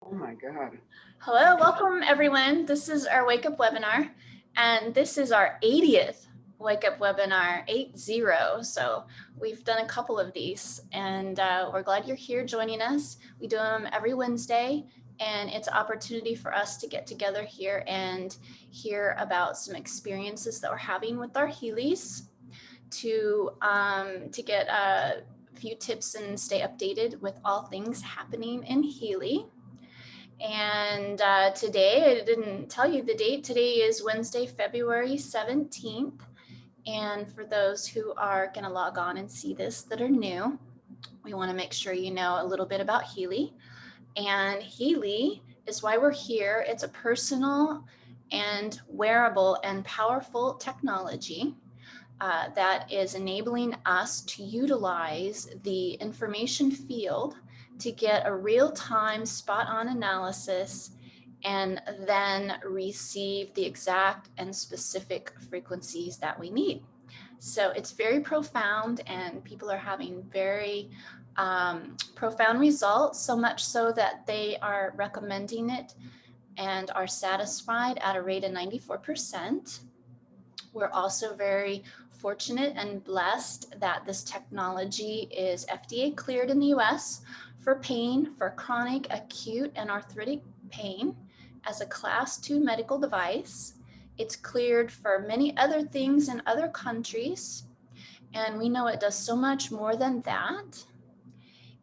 Oh my God. Hello, welcome everyone. This is our Wake Up webinar, and this is our 80th Wake Up webinar, 80. So we've done a couple of these, and we're glad you're here joining us. We do them every Wednesday, and it's an opportunity for us to get together here and hear about some experiences that we're having with our Healys to get a few tips and stay updated with all things happening in Healy. And today, I didn't tell you the date. Today is Wednesday, February 17th. And for those who are going to log on and see this that are new, we want to make sure you know a little bit about Healy. And Healy is why we're here. It's a personal and wearable and powerful technology that is enabling us to utilize the information field to get a real-time spot-on analysis and then receive the exact and specific frequencies that we need. So it's very profound, and people are having very profound results, so much so that they are recommending it and are satisfied at a rate of 94%. We're also very fortunate and blessed that this technology is FDA cleared in the US for pain, for chronic, acute, and arthritic pain as a class 2 medical device. It's cleared for many other things in other countries, and we know it does so much more than that.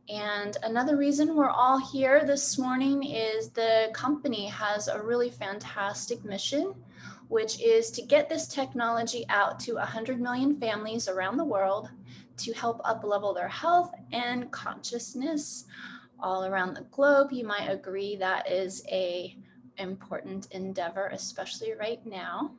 And another reason we're all here this morning is the company has a really fantastic mission, which is to get this technology out to 100 million families around the world to help up-level their health and consciousness all around the globe. You might agree that is an important endeavor, especially right now.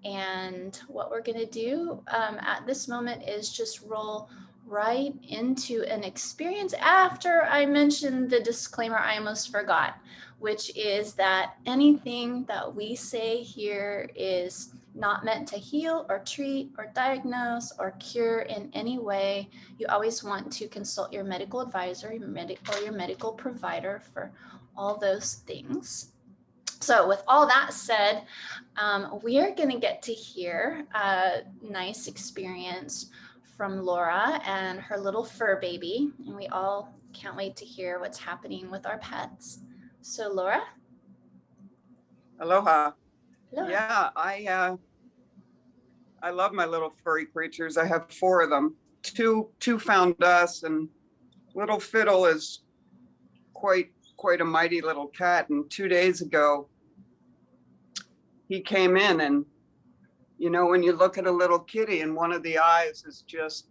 And what we're going to do at this moment is just roll right into an experience. After I mentioned the disclaimer I almost forgot, which is that anything that we say here is not meant to heal or treat or diagnose or cure in any way. You always want to consult your medical advisor or your medical provider for all those things. So with all that said, we are going to get to hear a nice experience from Laura and her little fur baby, and we all can't wait to hear what's happening with our pets. So Laura? Aloha. Hello. Yeah, I love my little furry creatures. I have 4 of them. Two found us, and little Fiddle is quite a mighty little cat. And 2 days ago, he came in, and you know, when you look at a little kitty and one of the eyes is just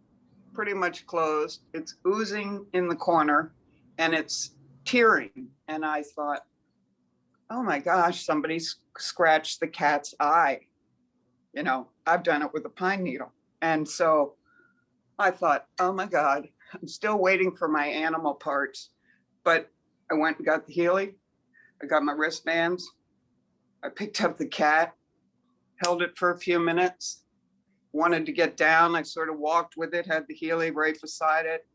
pretty much closed, it's oozing in the corner and it's tearing. And I thought, oh my gosh, somebody scratched the cat's eye. You know, I've done it with a pine needle. And so I thought, oh my God, I'm still waiting for my animal parts. But I went and got the Healy. I got my wristbands. I picked up the cat, held it for a few minutes, wanted to get down. I sort of walked with it, had the Healy right beside it.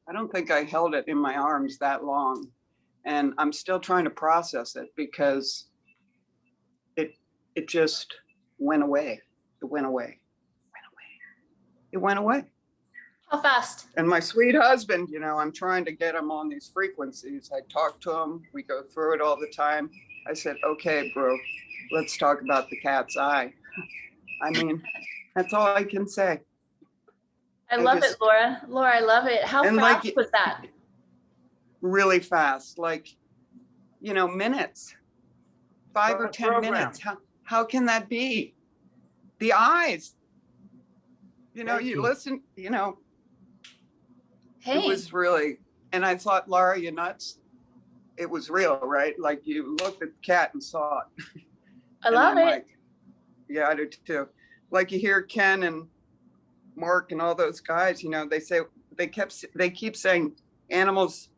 I don't think I held it in my arms that long. And I'm still trying to process it because it just went away. It went away. It went away. How fast? And my sweet husband, you know, I'm trying to get him on these frequencies. I talk to him. We go through it all the time. I said, okay, bro, let's talk about the cat's eye. I mean, that's all I can say. I love it, Laura. Laura, I love it. How fast was that? Really fast, like, you know, minutes, 5 or 10 minutes. How can that be? The eyes, you know, you listen, you know, hey. It was really, and I thought, Laura, you nuts? It was real, right? Like you looked at the cat and saw it. I love it. Like, yeah, I do too. Like you hear Ken and Mark and all those guys, you know, they keep saying animals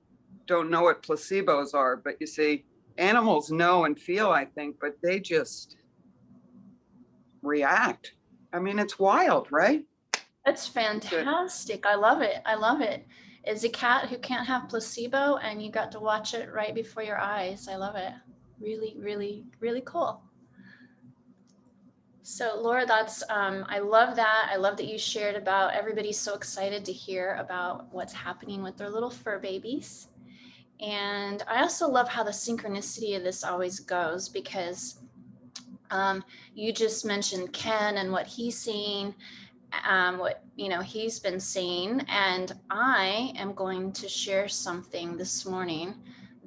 don't know what placebos are, but you see, animals know and feel, I think, but they just react. I mean, it's wild, right? That's fantastic. I love it. I love it. is a cat who can't have placebo, and you got to watch it right before your eyes. I love it. Really, really, really cool. So Laura, that's, I love that. I love that you shared about everybody's so excited to hear about what's happening with their little fur babies. And I also love how the synchronicity of this always goes, because you just mentioned Ken and what he's seeing, what, you know, he's been seeing. And I am going to share something this morning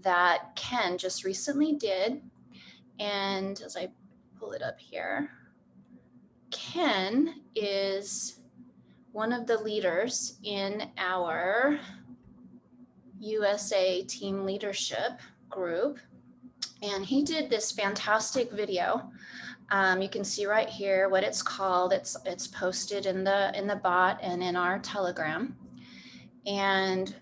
that Ken just recently did. And as I pull it up here, Ken is one of the leaders in our USA team leadership group. And he did this fantastic video. You can see right here what it's called. It's posted in the bot and in our Telegram. And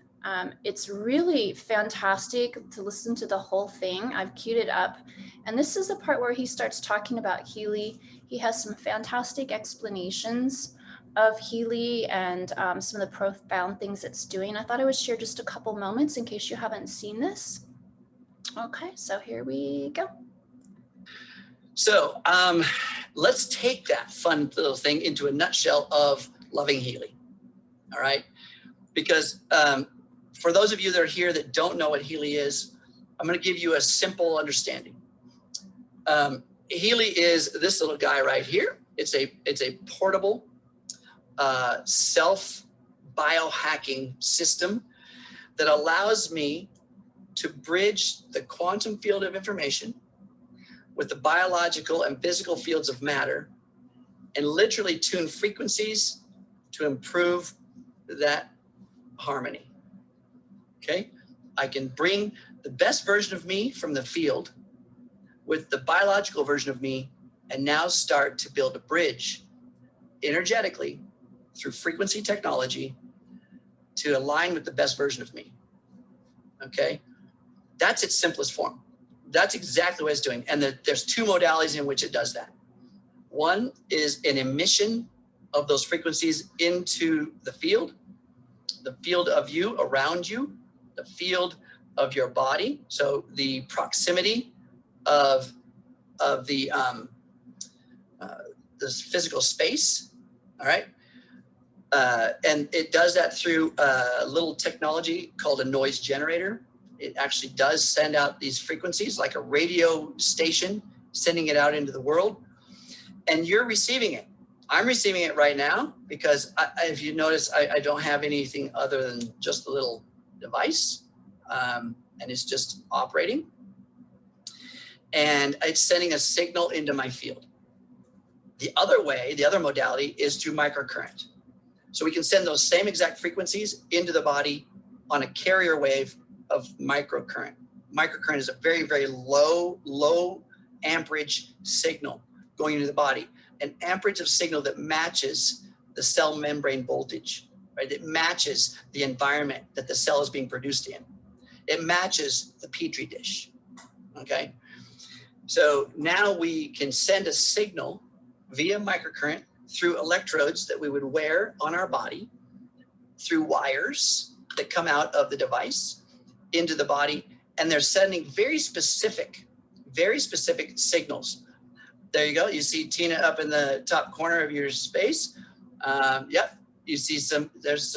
it's really fantastic to listen to the whole thing. I've queued it up. And this is the part where he starts talking about Healy. He has some fantastic explanations of Healy and some of the profound things it's doing. I thought I would share just a couple moments in case you haven't seen this. Okay, so here we go. So let's take that fun little thing into a nutshell of loving Healy. All right. Because for those of you that are here that don't know what Healy is, I'm going to give you a simple understanding. Healy is this little guy right here. It's a portable self biohacking system that allows me to bridge the quantum field of information with the biological and physical fields of matter and literally tune frequencies to improve that harmony. Okay, I can bring the best version of me from the field with the biological version of me and now start to build a bridge energetically through frequency technology to align with the best version of me. Okay, that's its simplest form. That's exactly what it's doing. And there's two modalities in which it does that. One is an emission of those frequencies into the field of you, around you, the field of your body. So the proximity of the this physical space. All right. And it does that through a little technology called a noise generator. It actually does send out these frequencies like a radio station, sending it out into the world. And you're receiving it. I'm receiving it right now because if you notice, I don't have anything other than just a little device, and it's just operating. And it's sending a signal into my field. The other way, the other modality is through microcurrent. So we can send those same exact frequencies into the body on a carrier wave of microcurrent. Microcurrent is a very, very low amperage signal going into the body. An amperage of signal that matches the cell membrane voltage, right? It matches the environment that the cell is being produced in. It matches the petri dish, okay? So now we can send a signal via microcurrent through electrodes that we would wear on our body, through wires that come out of the device into the body, and they're sending very specific signals. There you go. You see Tina up in the top corner of your space. Yep. You see there's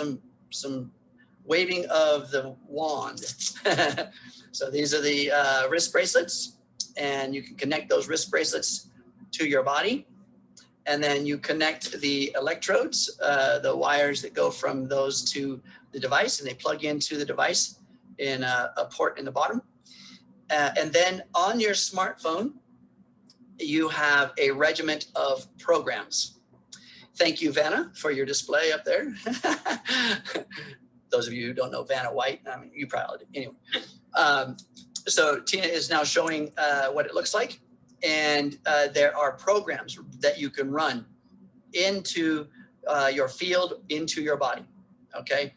some waving of the wand. So these are the wrist bracelets, and you can connect those wrist bracelets to your body. And then you connect the electrodes, the wires that go from those to the device, and they plug into the device in a port in the bottom. And then on your smartphone, you have a regiment of programs. Thank you, Vanna, for your display up there. Those of you who don't know Vanna White, I mean, you probably do. Anyway, so Tina is now showing what it looks like. And there are programs that you can run into your field, into your body, okay?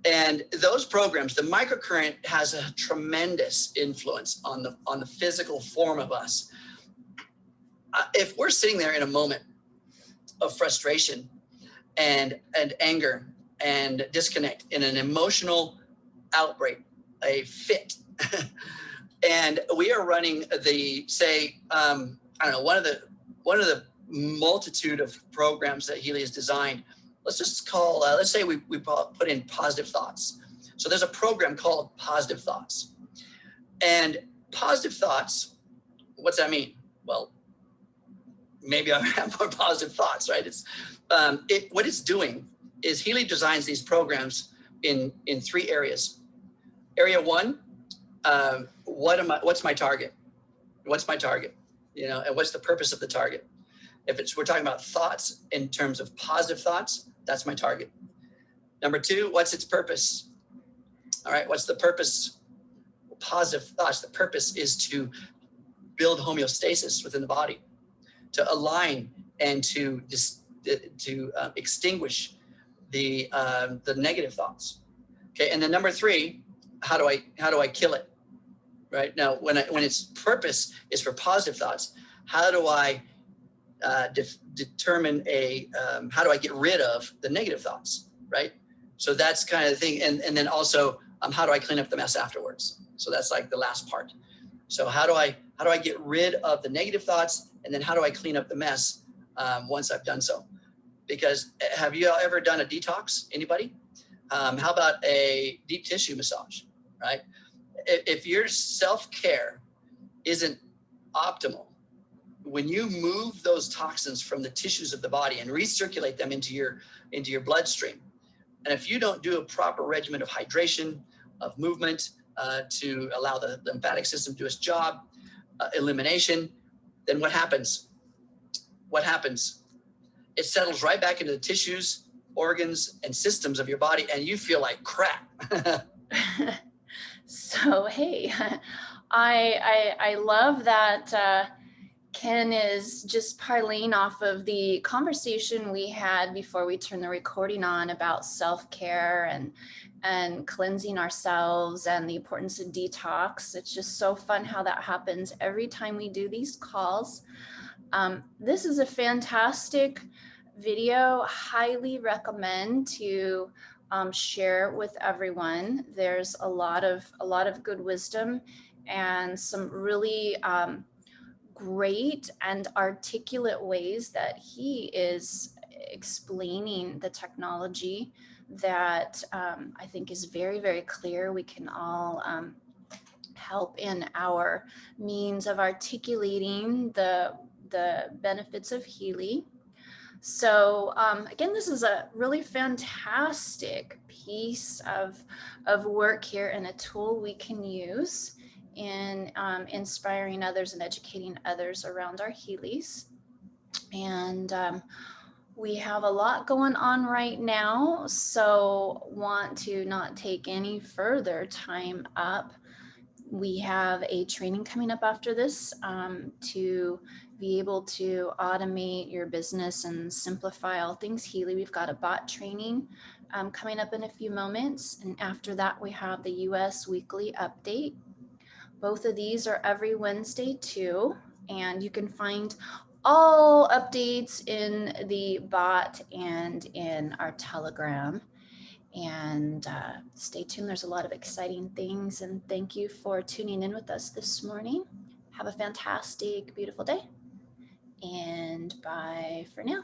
And those programs, the microcurrent has a tremendous influence on the physical form of us. If we're sitting there in a moment of frustration and anger and disconnect in an emotional outbreak, a fit. And we are running the, say, I don't know, one of the multitude of programs that Healy has designed. Let's just call, let's say we put in positive thoughts. So there's a program called Positive Thoughts. And positive thoughts, what's that mean? Well, maybe I have more positive thoughts, right? It's what it's doing is Healy designs these programs in 3 areas. Area 1, what's my target? What's my target? You know, and what's the purpose of the target? If we're talking about thoughts in terms of positive thoughts, that's my target. Number 2, what's its purpose? All right, what's the purpose? Positive thoughts, the purpose is to build homeostasis within the body, to align and to extinguish the negative thoughts. Okay, and then number 3, how do I kill it? Right now, when its purpose is for positive thoughts, how do I determine how do I get rid of the negative thoughts, right? So that's kind of the thing. And then also, how do I clean up the mess afterwards? So that's like the last part. So how do I get rid of the negative thoughts? And then how do I clean up the mess once I've done so? Because have you ever done a detox? Anybody? How about a deep tissue massage, right? If your self-care isn't optimal, when you move those toxins from the tissues of the body and recirculate them into your bloodstream, and if you don't do a proper regimen of hydration, of movement to allow the lymphatic system to do its job, elimination, then what happens? What happens? It settles right back into the tissues, organs, and systems of your body, and you feel like crap. So, hey, I love that Ken is just parlaying off of the conversation we had before we turned the recording on about self-care and cleansing ourselves and the importance of detox. It's just so fun how that happens every time we do these calls. This is a fantastic video. Highly recommend to share with everyone. There's a lot of good wisdom and some really great and articulate ways that he is explaining the technology that I think is very, very clear. We can all help in our means of articulating the benefits of Healy. So again, this is a really fantastic piece of work here and a tool we can use in inspiring others and educating others around our Healys. And we have a lot going on right now, so want to not take any further time up. We have a training coming up after this to be able to automate your business and simplify all things Healy. We've got a bot training coming up in a few moments. And after that, we have the US weekly update. Both of these are every Wednesday too. And you can find all updates in the bot and in our Telegram. And stay tuned. There's a lot of exciting things. And thank you for tuning in with us this morning. Have a fantastic, beautiful day. And bye for now.